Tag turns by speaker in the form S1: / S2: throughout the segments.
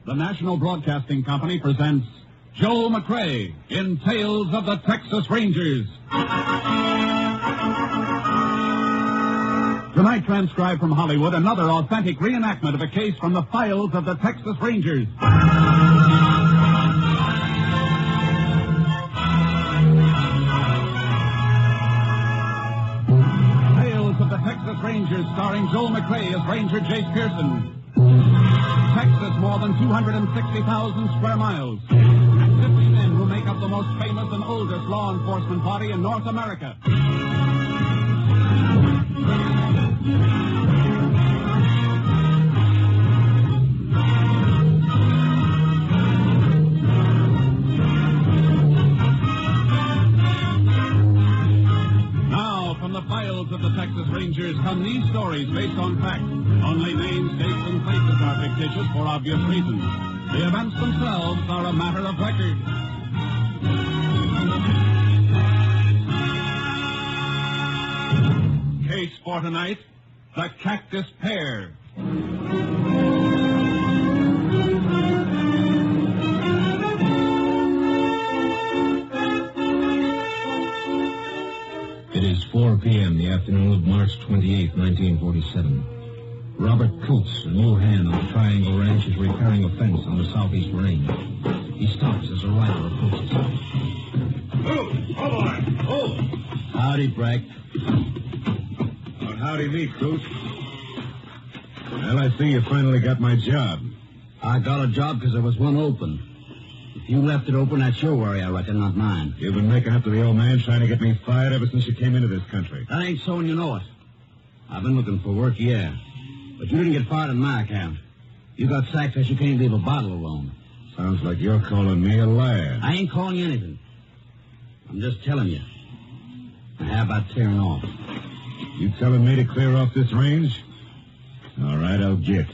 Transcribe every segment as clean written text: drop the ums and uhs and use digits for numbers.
S1: the National Broadcasting Company presents Joe McCrea in Tales of the Texas Rangers. Tonight, transcribed from Hollywood, another authentic reenactment of a case from the files of the Texas Rangers. Tales of the Texas Rangers, starring Joe McCrea as Ranger Jace Pearson. Texas, more than 260,000 square miles. 50 men who make up the most famous and oldest law enforcement body in North America. Now, from the files of the Texas Rangers come these stories based on fact. Only names, dates, and places are fictitious for obvious reasons. The events themselves are a matter of record. Case for tonight, the Cactus Pear.
S2: It is 4 p.m., the afternoon of March 28, 1947. Robert Coots, a new hand on the Triangle Ranch, is repairing a fence on the southeast range. He stops as a rider approaches.
S3: Oh, boy. Oh.
S4: Howdy, Breck.
S3: Well, howdy me, Coots. Well, I see you finally got my job.
S4: I got a job because there was one open. If you left it open, that's your worry, I reckon, not mine.
S3: You've been making up to the old man trying to get me fired ever since you came into this country.
S4: That ain't so and you know it. I've been looking for work, yeah. But you didn't get fired on my account. You got sacked because you can't leave a bottle alone.
S3: Sounds like you're calling me a liar.
S4: I ain't calling you anything. I'm just telling you. Now, how about tearing off?
S3: You telling me to clear off this range? All right, I'll get.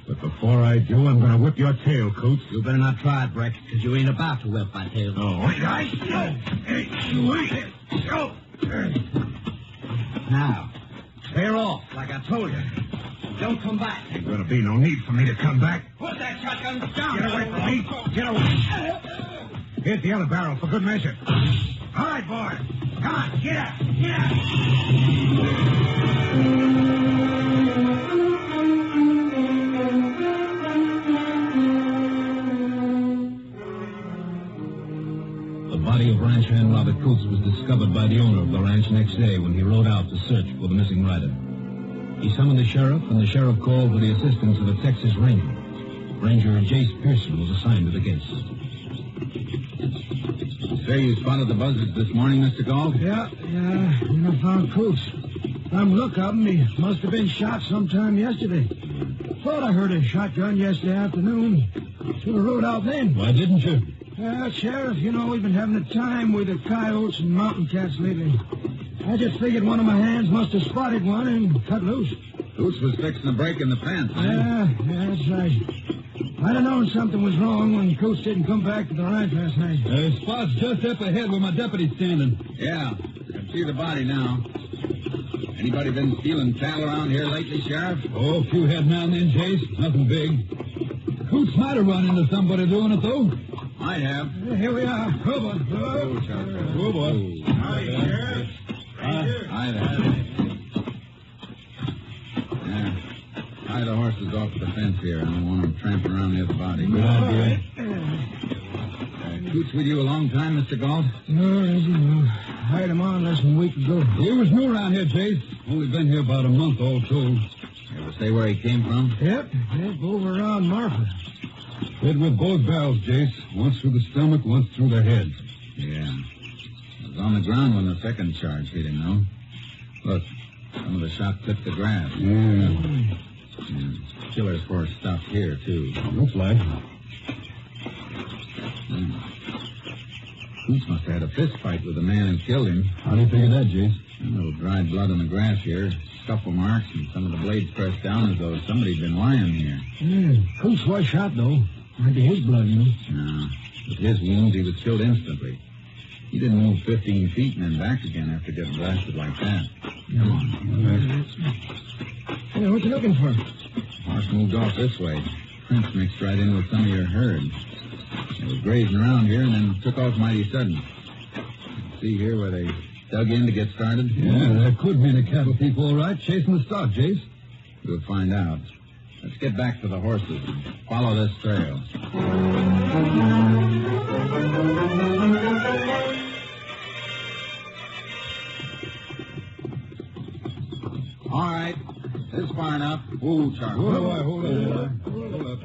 S3: But before I do, I'm going to whip your tail, Coots.
S4: You better not try it, Breck, because you ain't about to whip my tail.
S3: Oh, wait,
S4: Now, clear off, like I told you. Don't come back.
S3: Ain't going to be no need for me to come back.
S4: Put that shotgun down.
S3: Get away from me. Get away. Here's the other barrel for good measure. All right, boy. Come on, get up. Get up.
S2: The body of ranch hand Robert Coots was discovered by the owner of the ranch next day when he rode out to search for the missing rider. He summoned the sheriff, and the sheriff called for the assistance of a Texas Ranger. Ranger Jace Pearson was assigned to the case.
S4: Say you spotted the buzzards this morning, Mr. Galt?
S5: Yeah, and I found Coots. From the look of him, he must have been shot sometime yesterday. Thought I heard a shotgun yesterday afternoon. Should have rode out then.
S2: Why didn't you?
S5: Sheriff, you know, we've been having a time with the coyotes and mountain cats lately. I just figured one of my hands must have spotted one and cut loose.
S4: Coots was fixing a break in the fence.
S5: Yeah, that's right. I'd have known something was wrong when Coots didn't come back to the ranch last night.
S2: Spot's just up ahead where my deputy's standing.
S4: Yeah, I can see the body now. Anybody been stealing cattle around here lately, Sheriff?
S2: Oh, a few head now and then, Chase. Nothing big. Coots might have run into somebody doing it, though.
S4: Might have.
S5: Here we are. Oh, boy.
S4: Oh, Sheriff.
S2: Oh, boy.
S3: Hi, Sheriff.
S4: Hi there. Yeah. Tie the horses off the fence here. I don't want them tramping around near the body.
S2: Good idea.
S4: Coots with you a long time, Mr. Galt?
S5: No, Reggie, no. Hired him on less than a week ago.
S2: He was new around here, Chase. Only been here about a month, all told.
S4: Ever say where he came from?
S5: Yep, over around Marfa.
S2: Hit with both barrels, Jace. Once through the stomach, once through the head.
S4: Yeah. I was on the ground when the second charge hit him, though. Look, some of the shot clipped the grass.
S2: Yeah.
S4: Killer's horse stopped here, too.
S2: Looks like.
S4: Coots must have had a fist fight with the man who killed him.
S2: How do you figure that, Jace?
S4: A little dried blood on the grass here, scuffle marks, and some of the blades pressed down as though somebody'd been lying here.
S5: Coots was shot, though. Might be his blood, you know.
S4: No. With his wounds, he was killed instantly. He didn't move 15 feet and then back again after getting blasted like that. Come on.
S5: Hey, what you looking for?
S4: Horse moved off this way.
S2: prints mixed right in with some of your herd. They were grazing around here and then took off mighty sudden. See here where they dug in to get started?
S3: Yeah, that could mean a cattle thief, all right, chasing the stock, Jace.
S2: We'll find out. Let's get back to the horses and follow this trail. All right. This is far enough. Whoa, Charlie.
S3: Hold up.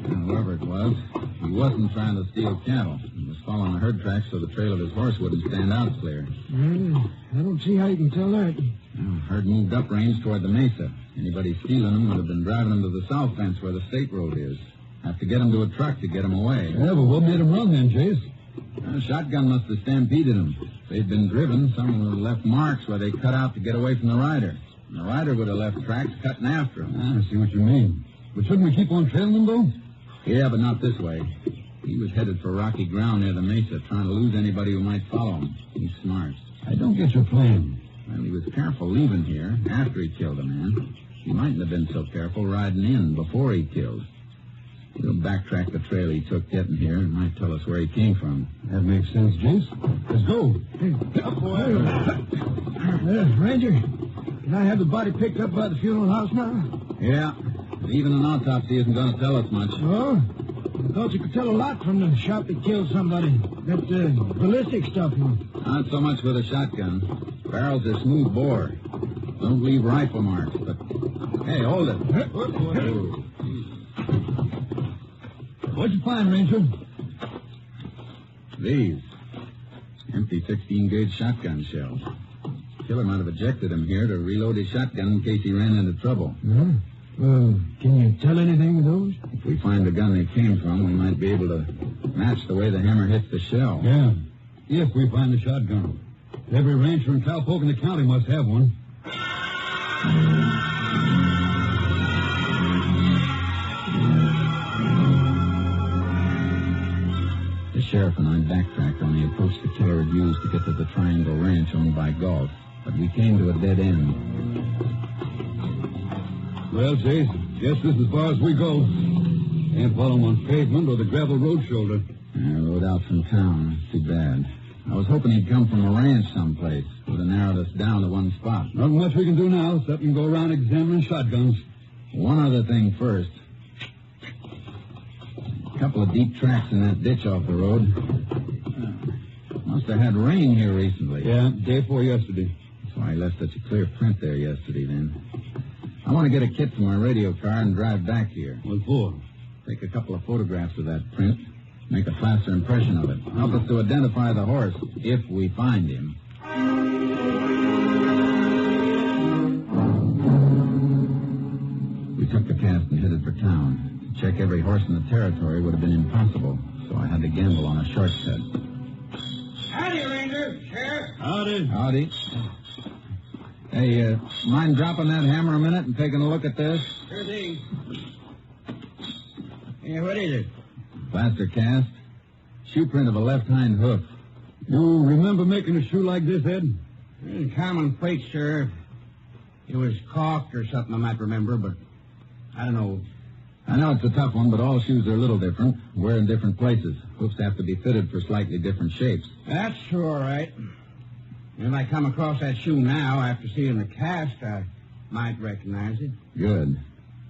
S2: Whoever it was, he wasn't trying to steal cattle. He was following the herd tracks so the trail of his horse wouldn't stand out clear.
S5: I don't see how you can tell that.
S2: Herd moved up range toward the mesa. Anybody stealing them would have been driving them to the south fence where the state road is. Have to get them to a truck to get them away.
S3: Yeah, but what made them run then, Jace?
S2: A shotgun must have stampeded them. If they'd been driven, someone would have left marks where they cut out to get away from the rider. And the rider would have left tracks cutting after him.
S3: I see what you mean. But shouldn't we keep on trailing them, though?
S2: Yeah, but not this way. He was headed for rocky ground near the mesa, trying to lose anybody who might follow him. He's smart.
S3: I don't get your plan.
S2: Well, he was careful leaving here after he killed a man. He mightn't have been so careful riding in before he killed. We'll backtrack the trail he took getting here and might tell us where he came from.
S3: That makes sense, Jace. Let's go.
S5: Up, boy. Ranger, can I have the body picked up by the funeral house now?
S2: Yeah. Even an autopsy isn't going to tell us much.
S5: Oh? I thought you could tell a lot from the shot that killed somebody. That ballistic stuff.
S2: Not so much with a shotgun. Barrel's a smooth bore. Don't leave rifle marks, but... Hey, hold it.
S3: What'd you find, Ranger?
S2: These. Empty 16-gauge shotgun shells. Killer might have ejected him here to reload his shotgun in case he ran into trouble.
S5: Yeah? Can you tell anything with those?
S2: If we find the gun they came from, we might be able to match the way the hammer hits the shell.
S3: Yeah, if we find the shotgun. Every rancher and cowpoke in the county must have one.
S2: The sheriff and I backtracked on the approach the killer had used to get to the Triangle Ranch owned by Galt, but we came to a dead end.
S3: Well, Chase, guess this is as far as we go. Can't follow him on pavement or the gravel road shoulder.
S2: I rode out from town. Too bad. I was hoping he'd come from a ranch someplace. Would have narrowed us down to one spot.
S3: Not much we can do now, except go around examining shotguns.
S2: One other thing first. A couple of deep tracks in that ditch off the road. Must have had rain here recently.
S3: Yeah, day before yesterday.
S2: That's why I left such a clear print there yesterday, then. I want to get a kit from my radio car and drive back here.
S3: What for?
S2: Take a couple of photographs of that print. Make a faster impression of it. Help us to identify the horse, if we find him. We took the cast and headed for town. To check every horse in the territory would have been impossible, so I had to gamble on a shortcut.
S5: Howdy, Ranger. Sheriff.
S2: Howdy. Hey, mind dropping that hammer a minute and taking a look at this?
S5: Sure thing. Yeah, what is it?
S2: Plaster cast. Shoe print of a left hind hoof.
S3: You remember making a shoe like this, Ed?
S5: Common plate, Sheriff. It was caulked or something I might remember, but I don't know.
S2: I know it's a tough one, but all shoes are a little different. Wear in different places. Hoofs have to be fitted for slightly different shapes.
S5: That's sure right. If I come across that shoe now, after seeing the cast, I might recognize it.
S2: Good.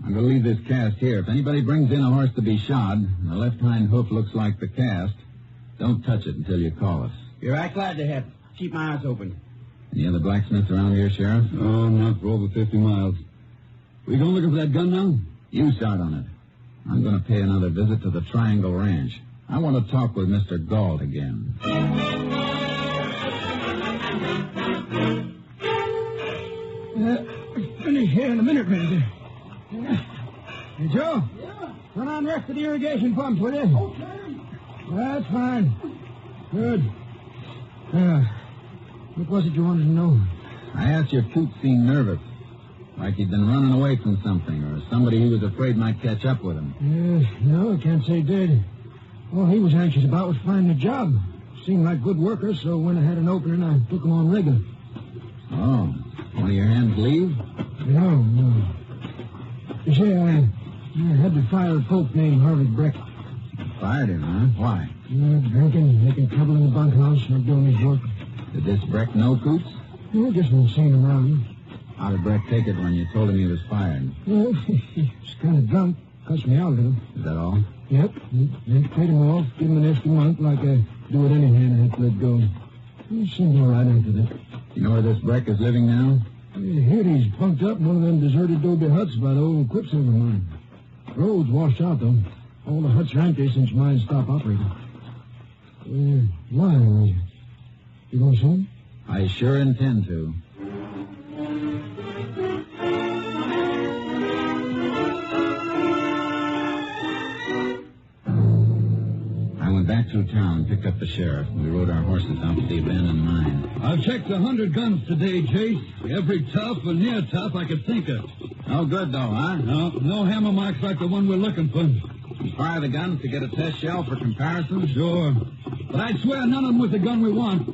S2: I'm going to leave this cast here. If anybody brings in a horse to be shod, and the left hind hoof looks like the cast, don't touch it until you call us.
S5: You're right glad to have. Keep my eyes open.
S2: Any other blacksmiths around here, Sheriff?
S3: Oh, not for over 50 miles. We going looking for that gun now?
S2: You start on it. I'm going to pay another visit to the Triangle Ranch. I want to talk with Mr. Galt again.
S5: Finish here in a minute, Ranger. Hey, Joe. Yeah? Turn on the rest of the irrigation pumps, will you? Okay. That's fine. Good. What was it you wanted to know?
S2: I asked you if Coot seemed nervous. Like he'd been running away from something, or somebody he was afraid might catch up with him.
S5: No, I can't say he did. All he was anxious about was finding a job. Seemed like good workers, so when I had an opening, I took him on regular.
S2: Oh, one of your hands leave?
S5: No. You see, I had to fire a poke named Harvey Breck.
S6: Fired him, huh? Why?
S5: Drinking, making trouble in the bunkhouse, not doing his work.
S6: Did this Breck know Coots?
S5: Just been seeing him around.
S6: How did Breck take it when you told him he was fired?
S5: Well, he was kind of drunk. Cussed me out a little.
S6: Is that all?
S5: Yep. Then paid him off, give him an extra month like I do with any hand I had to let go. He seemed all right after that.
S6: You know where this Breck is living now?
S5: I heard he's bunked up in one of them deserted adobe huts by the old quicksilver mine. Roads washed out, though. All the huts are empty since mine stopped operating. Why? You going to see him?
S6: I sure intend to. I went back through town, picked up the sheriff. We rode our horses out to the abandoned mine.
S2: I've checked 100 guns today, Jace. Every tough and near tough I could think of.
S6: No good, though, huh?
S2: No hammer marks like the one we're looking for.
S6: You fire the guns to get a test shell for comparison?
S2: Sure. But I'd swear none of them was the gun we want.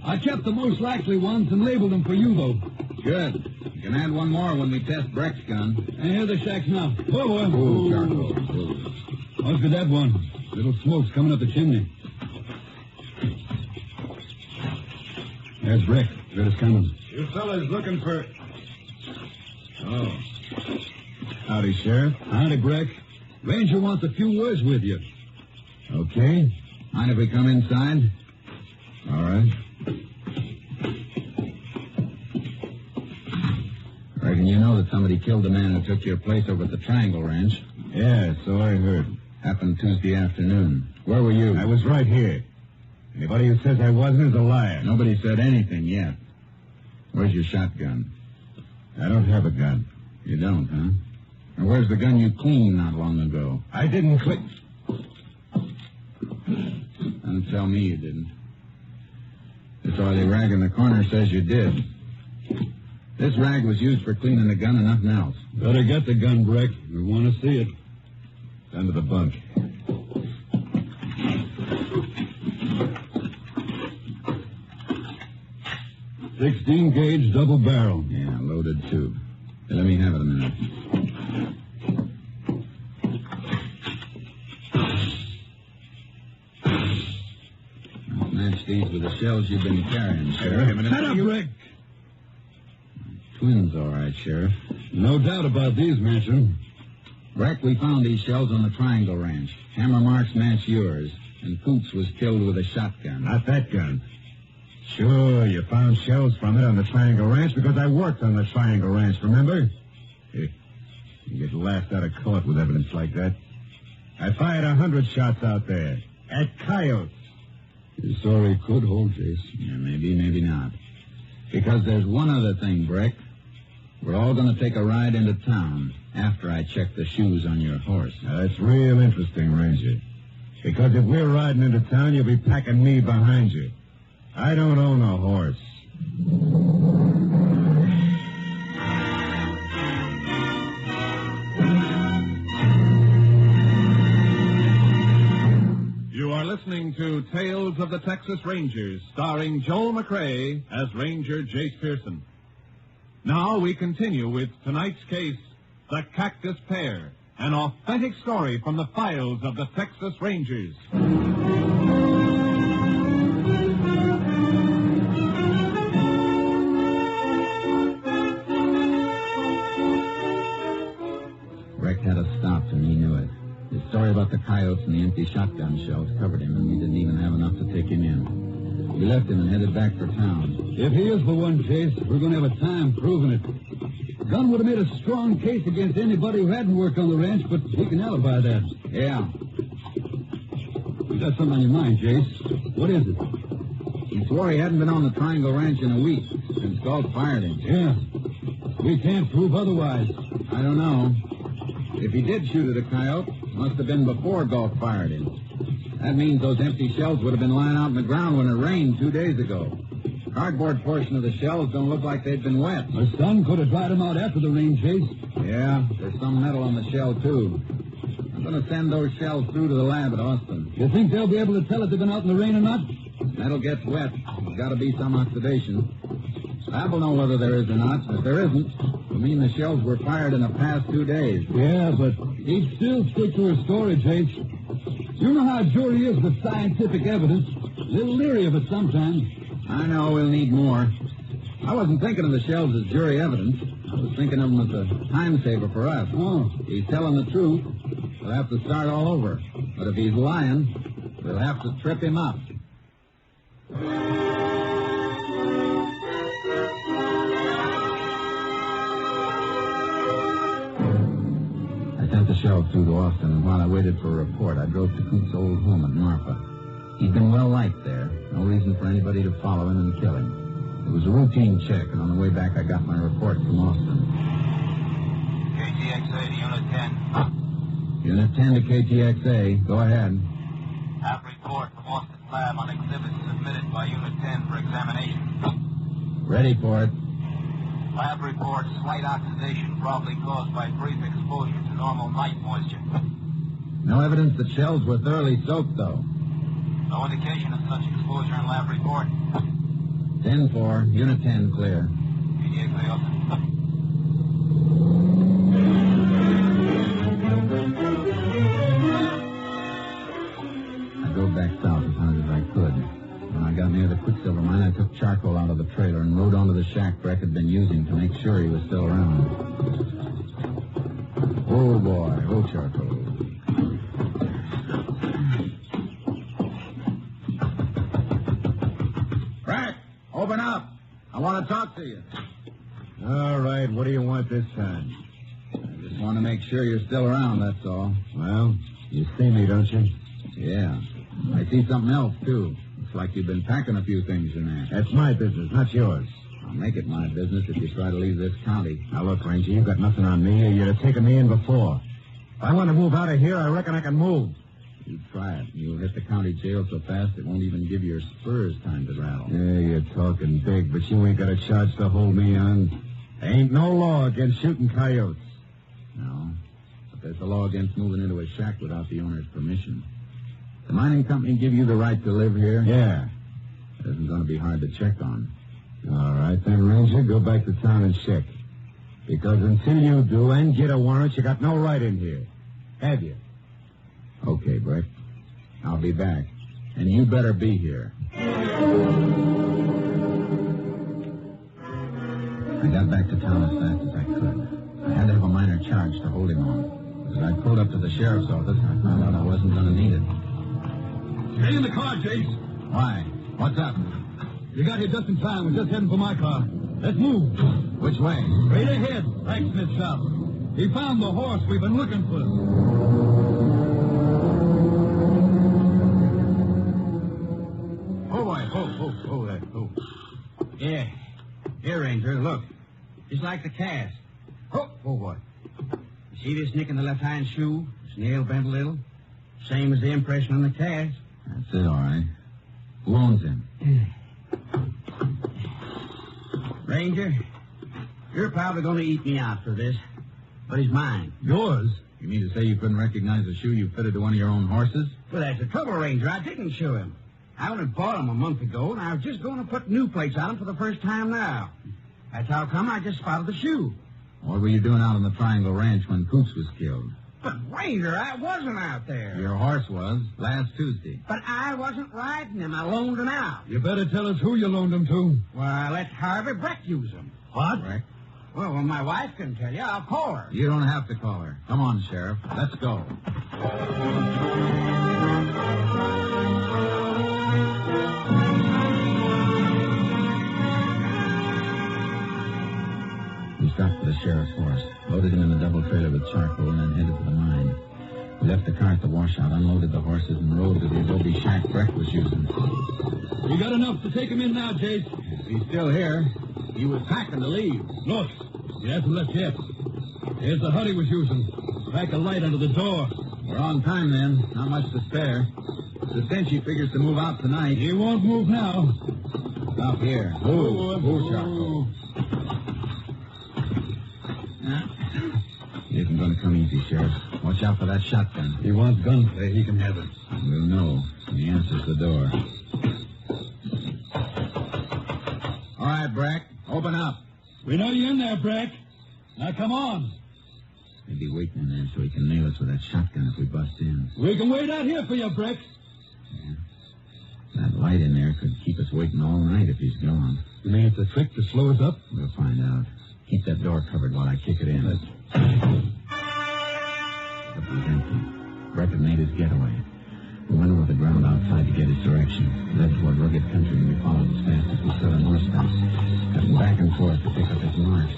S2: I kept the most likely ones and labeled them for you, though.
S6: Good. You can add one more when we test Breck's gun.
S2: And here are the shacks now. Whoa, boy.
S6: Ooh, charcoal. Ooh.
S2: Look at that one. Little smoke's coming up the chimney. There's Breck. Let us coming.
S3: You fellas looking for... Oh. Howdy, Sheriff.
S2: Howdy, Breck. Ranger wants a few words with you.
S3: Okay.
S6: Mind if we come inside?
S3: All right.
S6: Reckon you know that somebody killed the man who took your place over at the Triangle Ranch.
S3: Yeah, so I heard.
S6: Happened Tuesday afternoon. Where were you?
S3: I was right here. Anybody who says I wasn't is a liar.
S6: Nobody said anything yet. Where's your shotgun?
S3: I don't have a gun.
S6: You don't, huh? And where's the gun you cleaned not long ago?
S3: I didn't click.
S6: Don't tell me you didn't. This oily rag in the corner says you did. This rag was used for cleaning the gun and nothing else.
S2: Better get the gun, Breck. We want to see it.
S3: Under the bunk.
S2: .16 gauge double barrel.
S6: Yeah, loaded tube. Hey, let me have it a minute. Let's match these with the shells you've been carrying, Sheriff.
S2: Shut up, Breck.
S6: Twins, all right, Sheriff.
S2: No doubt about these, Manson.
S6: Breck, we found these shells on the Triangle Ranch. Hammer marks match yours, and Coots was killed with a shotgun.
S3: Not that gun. Sure, you found shells from it on the Triangle Ranch because I worked on the Triangle Ranch, remember? You get laughed out of court with evidence like that. I fired 100 shots out there. At coyotes.
S2: You saw he could hold, Jace.
S6: Yeah, maybe, maybe not. Because there's one other thing, Breck. We're all going to take a ride into town after I check the shoes on your horse.
S3: Now, that's real interesting, Ranger. Because if we're riding into town, you'll be packing me behind you. I don't own a horse.
S1: You are listening to Tales of the Texas Rangers, starring Joel McCrea as Ranger Jace Pearson. Now we continue with tonight's case, The Cactus Pear, an authentic story from the files of the Texas Rangers.
S6: Breck had us stopped, and he knew it. His story about the coyotes and the empty shotgun shells covered him, and we didn't even have enough to take him in. We left him and headed back for town.
S2: If he is the one, Jace, we're going to have a time proving it. Gun would have made a strong case against anybody who hadn't worked on the ranch, but we can alibi that.
S6: Yeah.
S2: You got something on your mind, Jace. What is it?
S6: He swore he hadn't been on the Triangle Ranch in a week since Galt fired him.
S2: Yeah. We can't prove otherwise.
S6: I don't know. If he did shoot at a coyote, it must have been before Galt fired him. That means those empty shells would have been lying out in the ground when it rained 2 days ago. The cardboard portion of the shells don't look like they'd been wet.
S2: The sun could have dried them out after the rain, Jace.
S6: Yeah, there's some metal on the shell, too. I'm going to send those shells through to the lab at Austin.
S2: You think they'll be able to tell if they've been out in the rain or not?
S6: Metal gets wet. There's got to be some oxidation. Lab will know whether there is or not. If there isn't, we'll mean the shells were fired in the past 2 days.
S5: Yeah, but he'd still stick to his story, Jake. You know how a jury is with scientific evidence. A little leery of it sometimes.
S6: I know we'll need more. I wasn't thinking of the shells as jury evidence. I was thinking of them as a time saver for us.
S5: Oh.
S6: He's telling the truth. We'll have to start all over. But if he's lying, we'll have to trip him up. I sent the shells through to Austin, and while I waited for a report, I drove to Coot's old home at Marfa. He'd been well liked there. No reason for anybody to follow him and kill him. It was a routine check, and on the way back, I got my report from Austin.
S7: KTXA to Unit 10.
S6: Unit 10 to KTXA. Go ahead.
S7: Have report from Austin Lab on exhibits submitted by Unit 10 for examination.
S6: Ready for it.
S7: Lab report, slight oxidation probably caused by brief exposure to normal night moisture.
S6: No evidence that shells were thoroughly soaked, though.
S7: No indication of such exposure in lab report.
S6: 10-4. Unit 10 clear.
S7: KTXA Austin.
S6: I drove back south as hard as I could. When I got near the Quicksilver mine, I took charcoal out of the trailer and rode onto the shack Breck had been using to make sure he was still around. Oh, boy. Oh, charcoal. Breck, open up. I want to talk to you.
S3: All right, what do you want this time?
S6: I just want to make sure you're still around, that's all.
S3: Well, you see me, don't you?
S6: Yeah. I see something else, too. Looks like you've been packing a few things in there.
S3: That's my business, not yours.
S6: I'll make it my business if you try to leave this county.
S3: Now, look, Ranger, you've got nothing on me. You'd have taken me in before. If I want to move out of here, I reckon I can move.
S6: You try it. You'll hit the county jail so fast it won't even give your spurs time to rattle.
S3: Yeah, you're talking big, but you ain't got a charge to hold me on. There ain't no law against shooting coyotes.
S6: No, but there's a law against moving into a shack without the owner's permission. The mining company give you the right to live here?
S3: Yeah.
S6: It isn't going to be hard to check on.
S3: All right, then, Ranger, go back to town and check. Because until you do and get a warrant, you got no right in here. Have you?
S6: Okay, Breck. I'll be back. And you better be here. I got back to town as fast as I could. I had to have a minor charge to hold him on. But as I pulled up to the sheriff's office, I found out I wasn't going to need it.
S5: Stay in the car, Jace.
S6: Why? What's up?
S5: You got here just in time. We're just heading for my car. Let's move.
S6: Which way?
S5: Straight ahead. Blacksmith shop. He found the horse we've been looking for.
S4: Oh, boy. Oh, there. Oh. Yeah. Here, Ranger, look. Just like the cast. Oh, boy. You see this nick in the left-hand shoe? It's nail bent a little. Same as the impression on the cast.
S6: That's it, all right. Who owns him?
S4: Ranger, you're probably going to eat me out for this, but he's mine.
S6: Yours? You mean to say you couldn't recognize the shoe you fitted to one of your own horses?
S4: Well, that's the trouble, Ranger. I didn't show him. I only bought him a month ago, and I was just going to put new plates on him for the first time now. That's how come I just spotted the shoe.
S6: What were you doing out on the Triangle Ranch when Coots was killed?
S4: But, Ranger, I wasn't out there.
S6: Your horse was last Tuesday.
S4: But I wasn't riding him. I loaned him out.
S5: You better tell us who you loaned him to.
S4: Well, I let Harvey Breck use him.
S5: What?
S6: Breck?
S4: Well, when my wife can tell you, I'll call her.
S6: You don't have to call her. Come on, Sheriff. Let's go. We stopped for the sheriff's horse, loaded him in the double trailer with charcoal, and then headed to the mine. We left the car at the washout, unloaded the horses, and rode to the adobe shack Breck was using.
S5: We got enough to take him in now, Jace.
S6: He's still here. He was packing to leave.
S5: Look, he hasn't left yet. Here's the hut he was using. Crack a light under the door.
S6: We're on time, then. Not much to spare. The Cinchy figures to move out tonight.
S5: He won't move now.
S6: Stop here. Move, charcoal. He isn't going to come easy, Sheriff. Watch out for that shotgun.
S5: He wants gunplay. He can have it.
S6: We'll know when he answers the door. All right, Breck. Open up.
S5: We know you're in there, Breck. Now, come on.
S6: He'd be waiting in there so he can nail us with that shotgun if we bust in.
S5: We can wait out here for you, Breck.
S6: Yeah. That light in there could keep us waiting all night if he's gone.
S5: You mean it's a trick to slow us up?
S6: We'll find out. Keep that door covered while I kick it in. It was empty. Breck had made his getaway. We went over the ground outside to get his direction. Led toward rugged country, and we followed as fast as we could on horseback, cutting back and forth to pick up his mark.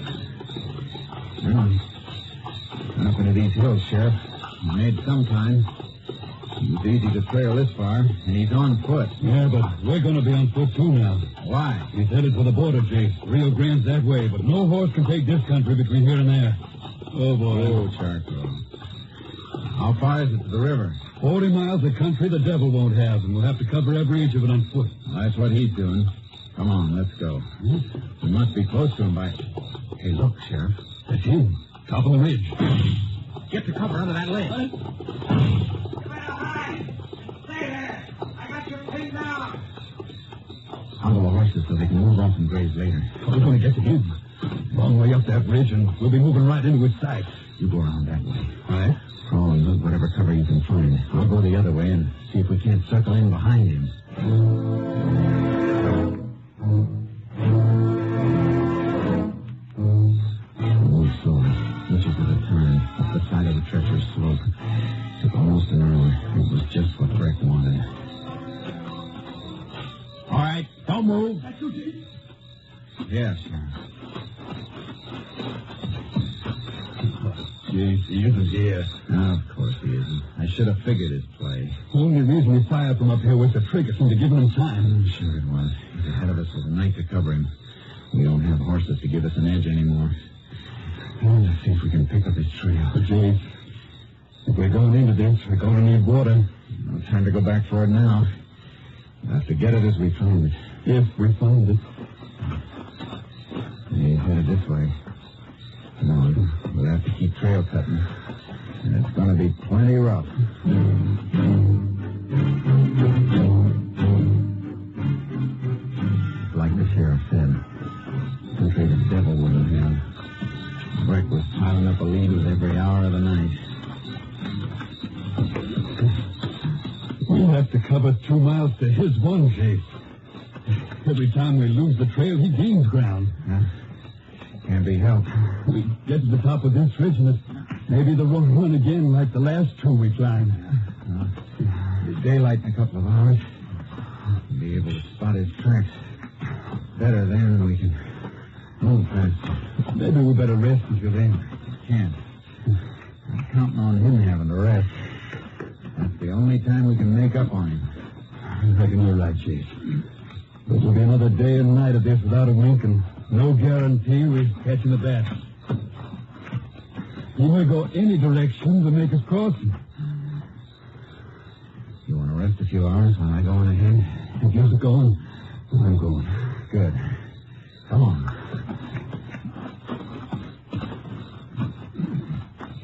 S6: Well, up into these hills, Sheriff. He made some time. It was easy to trail this far, and he's on foot.
S5: Yeah, but we're going to be on foot, too, now.
S6: Why?
S5: He's headed for the border, Jake. Rio Grande's that way, but no horse can take this country between here and there. Oh, boy.
S6: Oh, Charcoal. How far is it to the river?
S5: 40 miles of country the devil won't have, and we'll have to cover every inch of it on foot.
S6: That's what he's doing. Come on, let's go. We must be close to him by... Hey, look, Sheriff.
S5: That's him. Top of the ridge.
S6: Get to cover under that ledge. Handle the horses so they can move off and graze later.
S5: We're going to get to him. Long way up that ridge, and we'll be moving right into his sight.
S6: You go around that way.
S5: All right.
S6: Crawl and loot whatever cover you can find. I'll go the other way and see if we can't circle in behind him. Move slowly. Inches at a time. Up the side of the treacherous slope. Took almost an hour. It was just what Breck wanted.
S5: All right. Don't move.
S6: Yes, sir.
S5: Jeez, he isn't here.
S6: Of course he isn't. I should have figured his play.
S5: The only reason we fired from up here was to trick us into giving him time.
S6: Sure it was. He's ahead of us with a night to cover him. We don't have horses to give us an edge anymore.
S5: Let's see if we can pick up his trail. But, Jay, if we're going into this, we're going to need water.
S6: No time to go back for it now. We'll have to get it as we find it.
S5: If we find it.
S6: He's headed this way. Come on. We'll have to keep trail cutting. And it's going to be plenty rough. Like the sheriff said, country the devil wouldn't have. Breck was piling up a lead with every hour of the night.
S5: We'll have to cover 2 miles to his one, Jay. Every time we lose the trail, he gains ground.
S6: Can't be helped.
S5: We get to the top of this ridge, and it's maybe the wrong one again, like the last 2 we climbed.
S6: It'll be daylight in a couple of hours. We'll be able to spot his tracks. Better then, we can move faster.
S5: Maybe we better rest until then.
S6: Can't. I'm counting on him having to rest. That's the only time we can make up on him.
S5: I reckon you're right, Chase. This will be another day and night of this without a wink, and no guarantee we're catching the bat. He may go any direction to make us cross him.
S6: You want to rest a few hours while I go on ahead?
S5: If you're going, I'm going.
S6: Good. Come on.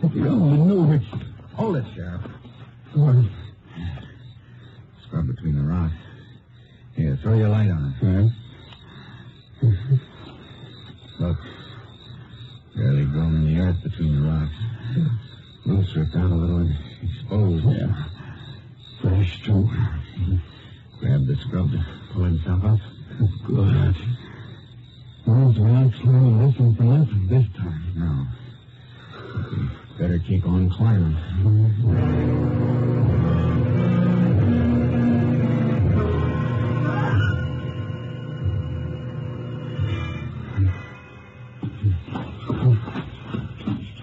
S5: If you only knew which...
S6: Hold it, Sheriff.
S5: What?
S6: Scrub between the rocks. Here, throw your light on it.
S5: Yes.
S6: Look. Barely grown in the earth between the rocks. Loose ripped out a little and exposed.
S5: Yeah. Fresh, too.
S6: Grab the scrub to pull himself up.
S5: Good. Well, we're not climbing this one for nothing this time.
S6: No. We better keep on climbing.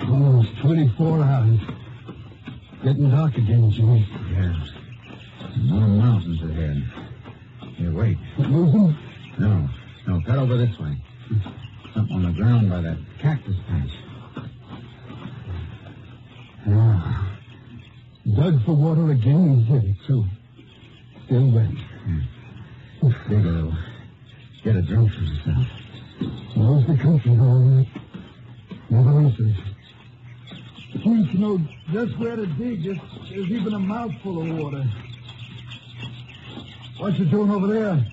S5: Almost 24 hours. Getting dark again, Jimmy.
S6: Yeah. More mountains ahead. Here, wait.
S5: Moving?
S6: No. No, cut over this way. Something on the ground by that cactus patch.
S5: Yeah. Dug for water again and hit it, too. Still wet.
S6: Dig a little. Get a drink for yourself.
S5: Knows the country all right. Never misses. Seems to know just where to dig. There's even a mouthful of water. What's it doing over there?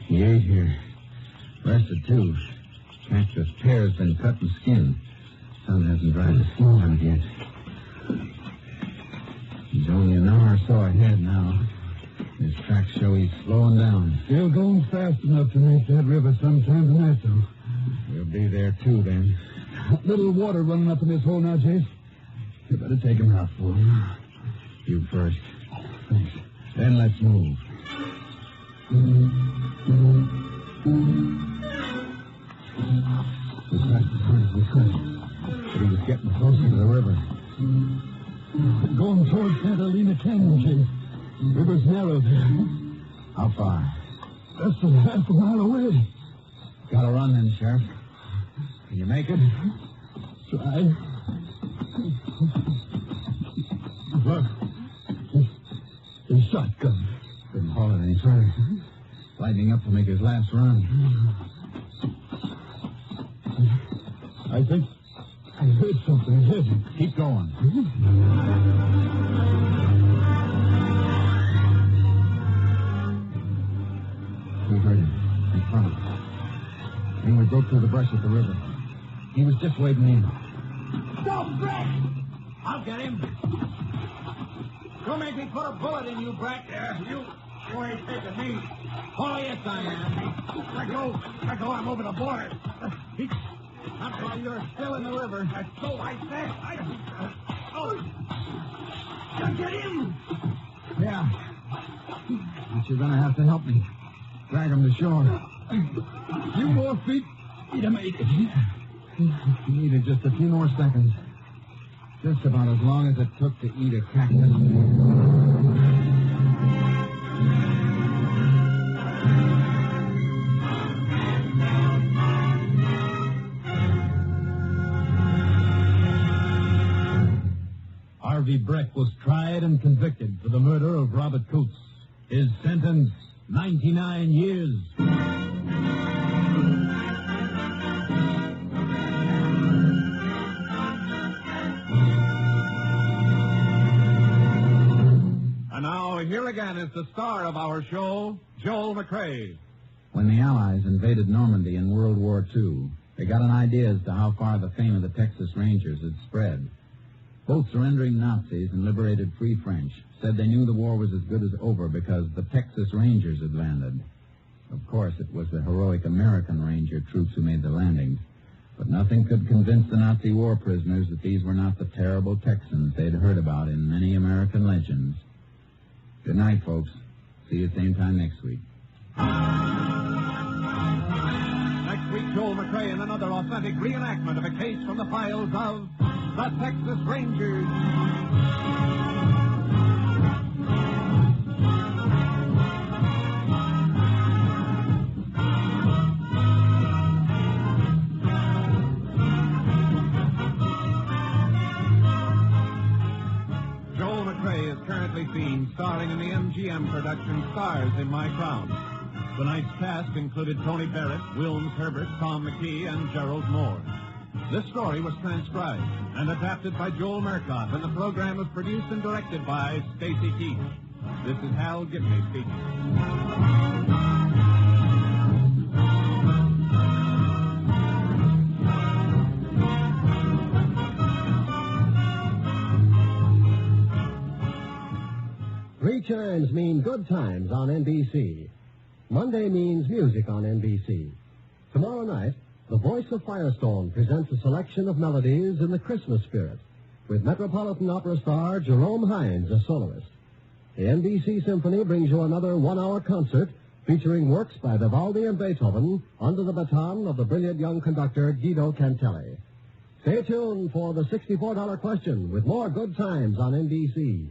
S6: He ate here. Rested, too. Cactus Pear's been cut and skinned. sun hasn't dried the snow out yet. He's only an hour or so ahead now. His tracks show he's slowing down.
S5: Still going fast enough to make that river sometime tonight, though.
S6: We'll be there, too, then.
S5: A little water running up in this hole now, Chase. You better take him out for him.
S6: You first.
S5: Thanks.
S6: Then let's move.
S5: We passed as hard as we could, but he was getting closer to the river. Going towards Catalina Canyon, Chase. River's narrow there.
S6: How far?
S5: Less than half a mile away.
S6: Gotta run then, Sheriff. Can you make it?
S5: Try. Look. His shotgun.
S6: Couldn't haul it any further. Lightening up to make his last run.
S5: I think I heard something ahead.
S6: Keep going. We heard him in front of us. And we broke through the brush at the river. He was just wading in.
S4: Stop, Brett! I'll get him. Don't make me put a bullet in you, Brett. You ain't taking me. Oh, yes, I am. Let go. I'm over the border. Not while you're still in the river. That's so I said. Get him.
S6: Yeah. But you're going to have to help me. Drag him to shore.
S5: A few more feet. He'd have made it.
S6: He needed just a few more seconds. Just about as long as it took to eat a cactus.
S2: Harvey Breck was tried and convicted for the murder of Robert Coots. His sentence, 99 years.
S1: And now, here again is the star of our show, Joel McCrea.
S6: When the Allies invaded Normandy in World War II, they got an idea as to how far the fame of the Texas Rangers had spread. Both surrendering Nazis and liberated Free French said they knew the war was as good as over because the Texas Rangers had landed. Of course, it was the heroic American Ranger troops who made the landings. But nothing could convince the Nazi war prisoners that these were not the terrible Texans they'd heard about in many American legends. Good night, folks. See you same time next week.
S1: Next week, Joel McCrea in another authentic reenactment of a case from the files of the Texas Rangers. Joel McCrea is currently seen starring in the MGM production Stars in My Crown. Tonight's cast included Tony Barrett, Wilms Herbert, Tom McKee, and Gerald Moore. This story was transcribed and adapted by Joel Murkoff, and the program was produced and directed by Stacy Keith. This is Hal Gibney speaking.
S8: Three chimes mean good times on NBC. Monday means music on NBC. Tomorrow night, the voice of Firestone presents a selection of melodies in the Christmas spirit, with Metropolitan Opera star Jerome Hines as soloist. The NBC Symphony brings you another one-hour concert featuring works by Vivaldi and Beethoven under the baton of the brilliant young conductor Guido Cantelli. Stay tuned for the $64 question with more good times on NBC.